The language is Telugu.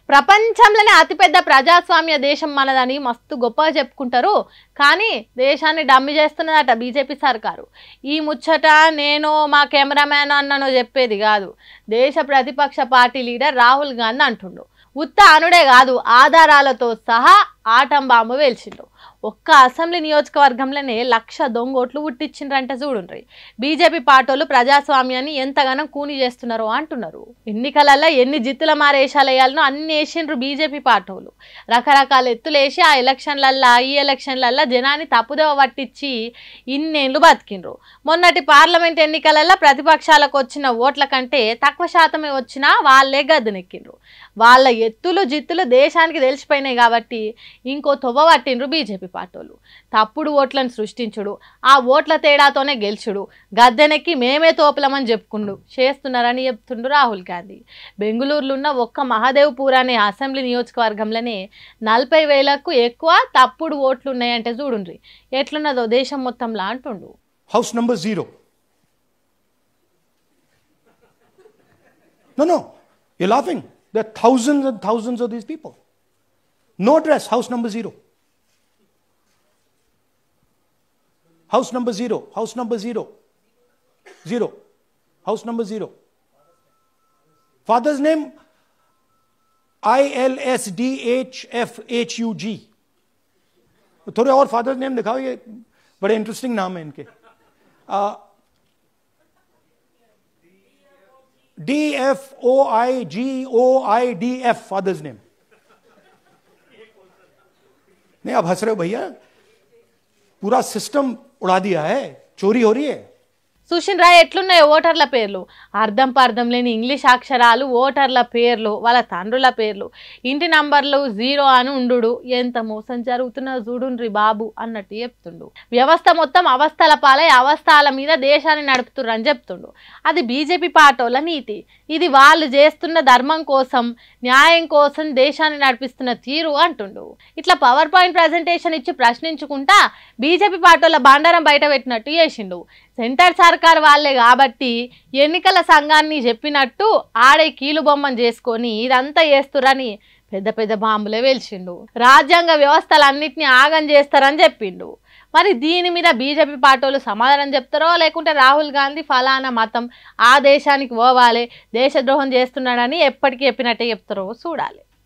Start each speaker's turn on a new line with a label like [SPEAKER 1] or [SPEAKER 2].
[SPEAKER 1] ప్రపంచంలోనే అతిపెద్ద ప్రజాస్వామ్య దేశం మనదని మస్తు గొప్పగా చెప్పుకుంటారు. కానీ దేశాన్ని డమ్మి చేస్తున్నదట బీజేపీ సర్కారు. ఈ ముచ్చట నేను మా కెమెరామ్యాన్ అన్ననో చెప్పేది కాదు. దేశ ప్రతిపక్ష పార్టీ లీడర్ రాహుల్ గాంధీ అంటుండు. ఉత్త అనుడే కాదు, ఆధారాలతో సహా ఆటం బాంబు వేల్చిండు. ఒక్క అసెంబ్లీ నియోజకవర్గంలోనే 1,00,000 దొంగోట్లు పుట్టించిండ్రంట. చూడుండ్రి, బీజేపీ పార్టీలు ప్రజాస్వామ్యాన్ని ఎంతగానో కూని చేస్తున్నారో అంటున్నారు. ఎన్నికలలో ఎన్ని జిత్తుల మారేషాలు వేయాలనో అన్ని వేసిండ్రు బీజేపీ పార్టీలు. రకరకాల ఎత్తులు వేసి ఆ ఈ ఎలక్షన్లల్లా జనాన్ని తప్పుదోవ పట్టించి ఇన్నేళ్ళు బతికిండ్రు. మొన్నటి పార్లమెంట్ ఎన్నికలలో ప్రతిపక్షాలకు వచ్చిన ఓట్ల కంటే తక్కువ శాతమే వచ్చినా వాళ్ళే గద్దెనెక్కిండ్రు. వాళ్ళ ఎత్తులు జిత్తులు దేశానికి తెలిసిపోయినాయి కాబట్టి ఇంకో తొవ్వ పట్టిండ్రు బీజేపీ పార్టీలు. తప్పుడు ఓట్లను సృష్టించుడు, ఆ ఓట్ల తేడాతోనే గెలుచుడు, గద్దెనెక్కి మేమే తోపులమని చెప్పుకుండు చేస్తున్నారని చెప్తుండు రాహుల్ గాంధీ. బెంగళూరులో ఉన్న ఒక్క మహాదేవ్పూర్ అనే అసెంబ్లీ నియోజకవర్గంలోనే 40,000కు ఎక్కువ తప్పుడు ఓట్లు ఉన్నాయంటే చూడుండ్రి ఎట్లున్నదో దేశం మొత్తంలో అంటుండు.
[SPEAKER 2] House number 0. No, you're laughing. There are thousands and thousands of these people. No address, house number 0. House number 0. House number 0. 0. House number 0. Father's name ILSDHFHUG. थोड़े और फादर्स नेम दिखाओ, ये बड़े इंटरेस्टिंग नाम है इनके. DFOIGOIDF father's name. नहीं, आप हंस रहे हो भैया, पूरा सिस्टम उड़ा दिया है, चोरी हो रही है.
[SPEAKER 1] చూసిండ్రా ఎట్లున్నాయో ఓటర్ల పేర్లు, అర్థం పర్థం లేని ఇంగ్లీష్ అక్షరాలు, ఓటర్ల పేర్లు, వాళ్ళ తండ్రుల పేర్లు, ఇంటి నంబర్లు 0 అని ఉండు. ఎంత మోసం జరుగుతున్నా చూడుండ్రి బాబు అన్నట్టు చెప్తుండు. వ్యవస్థ మొత్తం అవస్థల పాలై అవస్థల మీద దేశాన్ని నడుపుతుర్రు అని చెప్తుండు. అది బీజేపీ పార్టీల నీతి. ఇది వాళ్ళు చేస్తున్న ధర్మం కోసం, న్యాయం కోసం దేశాన్ని నడిపిస్తున్న తీరు అంటుండు. ఇట్లా పవర్ పాయింట్ ప్రజెంటేషన్ ఇచ్చి ప్రశ్నించుకుంటా బీజేపీ పార్టీల బండారం బయట పెట్టినట్టు చేసిండు. సెంటర్ సర్కార్ వాళ్ళే కాబట్టి ఎన్నికల సంఘాన్ని చెప్పినట్టు ఆడే కీలు బొమ్మను చేసుకొని ఇదంతా చేస్తురని పెద్ద పెద్ద బాంబులే వేల్చిండు. రాజ్యాంగ వ్యవస్థలన్నింటినీ ఆగం చేస్తారని చెప్పిండు. మరి దీని మీద బీజేపీ పార్టీలు సమాధానం చెప్తారో లేకుంటే రాహుల్ గాంధీ ఫలానా మతం ఆ దేశానికి పోవాలి, దేశద్రోహం చేస్తున్నాడని ఎప్పటికీ చెప్పినట్టే చెప్తారో చూడాలి.